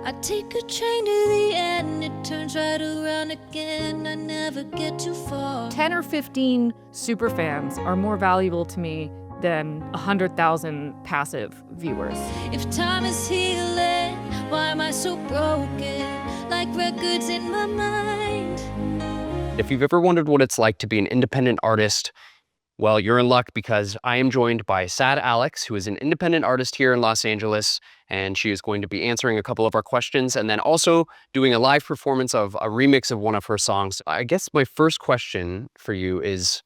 I take a train to the end, it turns right around again. I never get too far. 10 or 15 superfans are more valuable to me than 100,000 passive viewers. If time is healing, why am I so broken? Like records in my mind. If you've ever wondered what it's like to be an independent artist, well, you're in luck because I am joined by SadAlex, who is an independent artist here in Los Angeles, and she is going to be answering a couple of our questions and then also doing a live performance of a remix of one of her songs. I guess my first question for you is,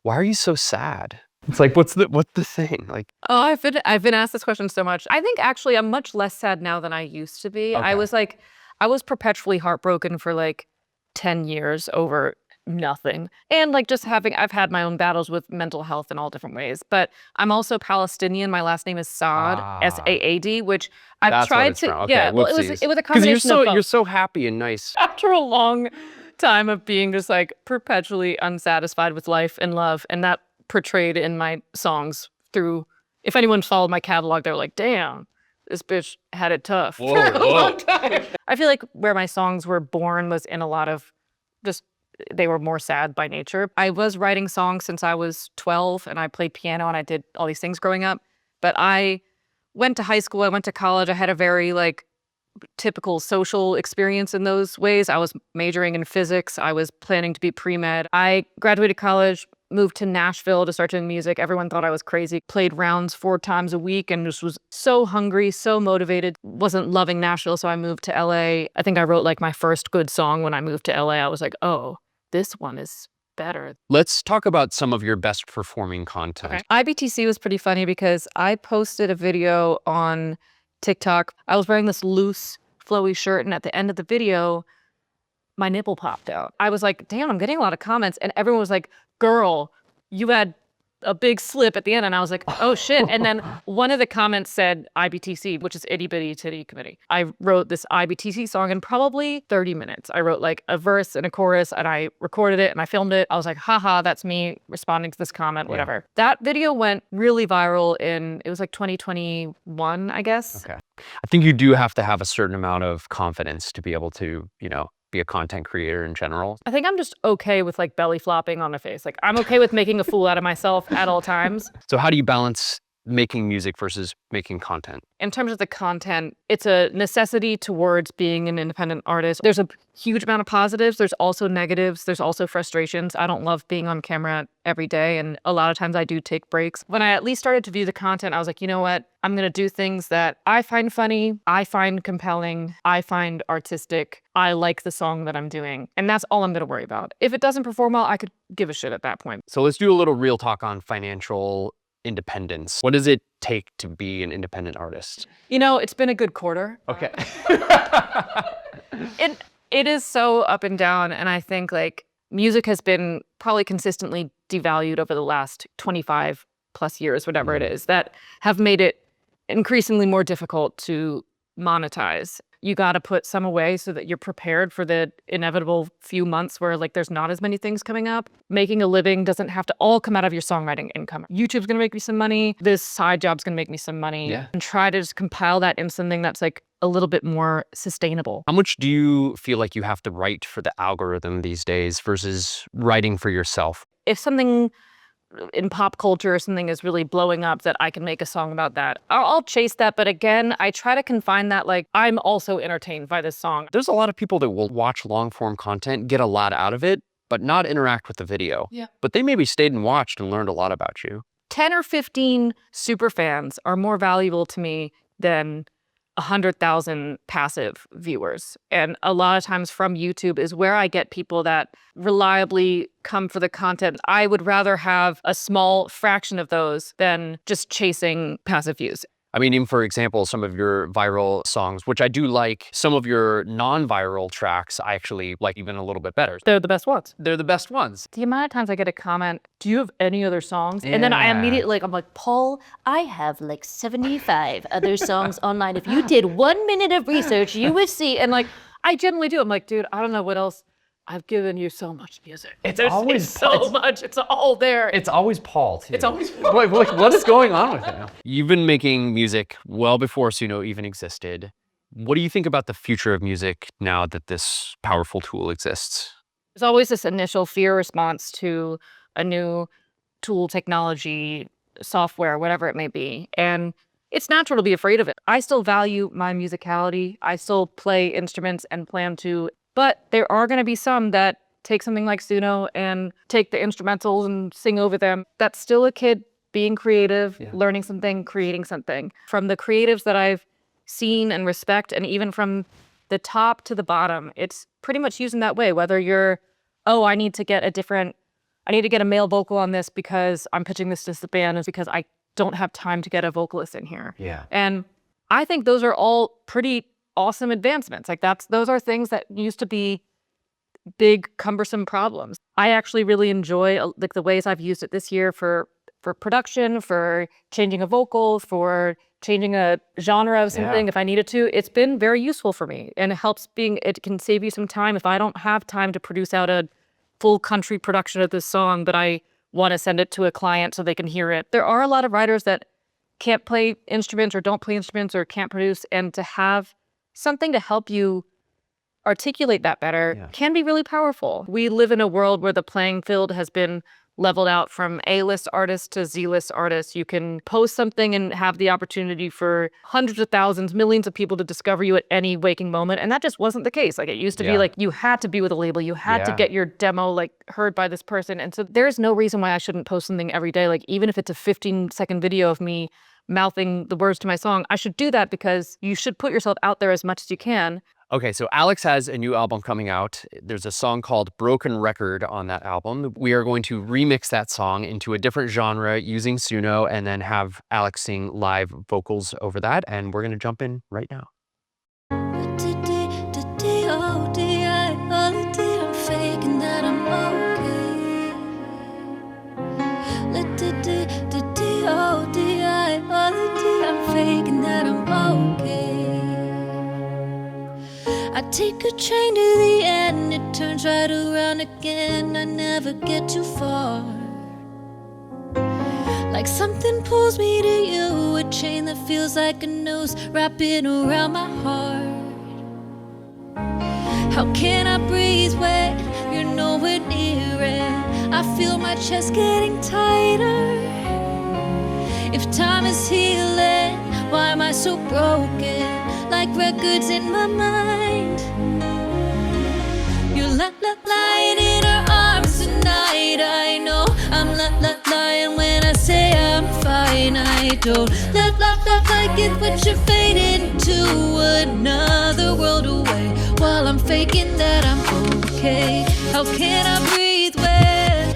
why are you so sad? It's like, what's the thing? Like, Oh, I've been asked this question so much. I think actually I'm much less sad now than I used to be. Okay. I was perpetually heartbroken for like 10 years over nothing. And like I've had my own battles with mental health in all different ways. But I'm also Palestinian. My last name is Saad, S-A-A-D, which I've that's what tried it's to, from. Okay, yeah, well, whoopsies. it was a Because combination of both. you're so happy and nice. After a long time of being just like perpetually unsatisfied with life and love, and that portrayed in my songs through, if anyone followed my catalog, they were like, damn, this bitch had it tough for a long time. I feel like where my songs were born was in a lot of they were more sad by nature. I was writing songs since I was 12 and I played piano and I did all these things growing up. But I went to high school, I went to college, I had a very like typical social experience in those ways. I was majoring in physics. I was planning to be pre-med. I graduated college, moved to Nashville to start doing music. Everyone thought I was crazy. Played rounds 4 times a week and just was so hungry, so motivated. Wasn't loving Nashville, so I moved to LA. I think I wrote like my first good song when I moved to LA. I was like, oh, this one is better. Let's talk about some of your best performing content. Okay. IBTC was pretty funny because I posted a video on TikTok. I was wearing this loose, flowy shirt, and at the end of the video, my nipple popped out. I was like, damn, I'm getting a lot of comments. And everyone was like, girl, you had a big slip at the end. And I was like, oh shit. And then one of the comments said IBTC, which is Itty Bitty Titty Committee. I wrote this IBTC song in probably 30 minutes. I wrote like a verse and a chorus and I recorded it and I filmed it. I was like, haha, that's me responding to this comment, whatever. That video went really viral it was like 2021, I guess. Okay. I think you do have to have a certain amount of confidence to be able to, be a content creator in general. I think I'm just okay with like belly flopping on my face. Like I'm okay with making a fool out of myself at all times. So how do you balance making music versus making content? In terms of the content, it's a necessity towards being an independent artist. There's a huge amount of positives. There's also negatives. There's also frustrations. I don't love being on camera every day. And a lot of times I do take breaks. When I at least started to view the content, I was like, you know what? I'm going to do things that I find funny, I find compelling, I find artistic. I like the song that I'm doing. And that's all I'm going to worry about. If it doesn't perform well, I could give a shit at that point. So let's do a little real talk on financial independence. What does it take to be an independent artist? It's been a good quarter. Okay. It is so up and down. And I think like music has been probably consistently devalued over the last 25 plus years, whatever it is, that have made it increasingly more difficult to monetize. You got to put some away so that you're prepared for the inevitable few months where like there's not as many things coming up. Making a living doesn't have to all come out of your songwriting income. YouTube's gonna make me some money. This side job's gonna make me some money. Yeah. And try to just compile that in something that's like a little bit more sustainable. How much do you feel like you have to write for the algorithm these days versus writing for yourself? If something in pop culture or something is really blowing up that I can make a song about that, I'll chase that. But again, I try to confine that like I'm also entertained by this song. There's a lot of people that will watch long form content, get a lot out of it, but not interact with the video. Yeah. But they maybe stayed and watched and learned a lot about you. 10 or 15 superfans are more valuable to me than 100,000 passive viewers. And a lot of times from YouTube is where I get people that reliably come for the content. I would rather have a small fraction of those than just chasing passive views. I mean, even for example, some of your viral songs, which I do like, some of your non-viral tracks, I actually like even a little bit better. They're the best ones. They're the best ones. The amount of times I get a comment, do you have any other songs? And then I immediately, I'm like, Paul, I have like 75 other songs online. If you did 1 minute of research, you would see. And like, I generally do. I'm like, dude, I don't know what else. I've given you so much music. It's always so much. It's all there. It's always Paul too. It's always Wait, what is going on with it now? You've been making music well before Suno even existed. What do you think about the future of music now that this powerful tool exists? There's always this initial fear response to a new tool, technology, software, whatever it may be. And it's natural to be afraid of it. I still value my musicality. I still play instruments and plan to, but there are going to be some that take something like Suno and take the instrumentals and sing over them. That's still a kid being creative, learning something, creating something. From the creatives that I've seen and respect, and even from the top to the bottom, it's pretty much used in that way. Whether you're, oh, I need to get a male vocal on this because I'm pitching this to the band, is because I don't have time to get a vocalist in here. Yeah. And I think those are all pretty awesome advancements. Like those are things that used to be big, cumbersome problems. I actually really enjoy like the ways I've used it this year for production, for changing a vocal, for changing a genre of something if I needed to. It's been very useful for me, and it can save you some time. If I don't have time to produce out a full country production of this song, but I want to send it to a client so they can hear it. There are a lot of writers that can't play instruments or don't play instruments or can't produce, and to have something to help you articulate that better can be really powerful. We live in a world where the playing field has been leveled out from A-list artists to Z-list artists. You can post something and have the opportunity for hundreds of thousands, millions of people to discover you at any waking moment. And that just wasn't the case. Like it used to be like you had to be with a label. You had to get your demo like heard by this person. And so there's no reason why I shouldn't post something every day. Like even if it's a 15-second video of me mouthing the words to my song, I should do that, because you should put yourself out there as much as you can. Okay, so Alex has a new album coming out. There's a song called Broken Record on that album. We are going to remix that song into a different genre using Suno, and then have Alex sing live vocals over that. And we're going to jump in right now. I take a train to the end, it turns right around again. I never get too far. Like something pulls me to you, a chain that feels like a noose wrapping around my heart. How can I breathe when you're nowhere near it? I feel my chest getting tighter. If time is healing, why am I so broken? Like records in my mind. You're lying in her arms tonight. I know I'm lying when I say I'm fine. I don't like it, but you're fading to another world away, while I'm faking that I'm okay. How can I breathe when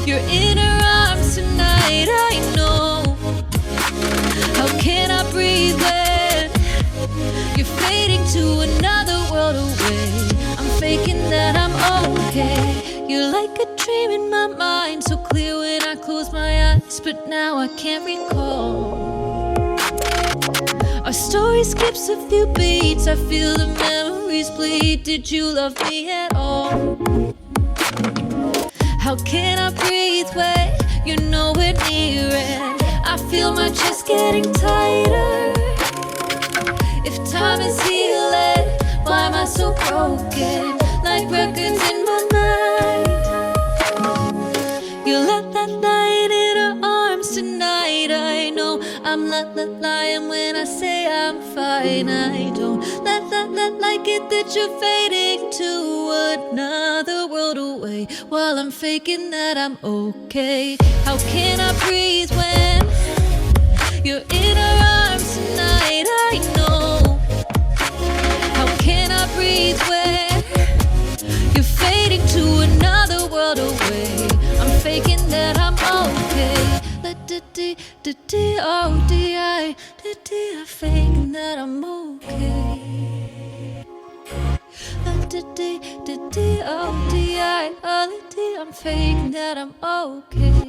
you're in her arms tonight? I know. How can I breathe when you're fading to another world away? I'm faking that I'm okay. You're like a dream in my mind, so clear when I close my eyes, but now I can't recall. Our story skips a few beats, I feel the memories bleed. Did you love me at all? How can I breathe when you're nowhere near it? I feel my chest getting tighter. If time is healing, why am I so broken? Like records in my mind. You're lying in her arms tonight. I know I'm lying when I say I'm fine. I don't like it that you're fading to another world away, while I'm faking that I'm okay. How can I breathe when you're in her arms tonight? I know. How can I breathe when you're fading to another world away? I'm faking that I'm okay. I'm faking that I'm okay. I'm faking that I'm okay.